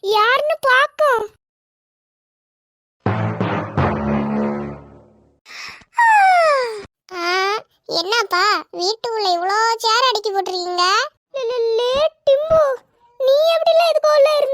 யாருன்னு பாப்போம். என்னப்பா வீட்டுக்குள்ள இவ்வளோ சேர் அடிக்கி போட்டிருக்கீங்க? டிம்பு, நீ எப்படில இதுக்குள்ள இருந்த?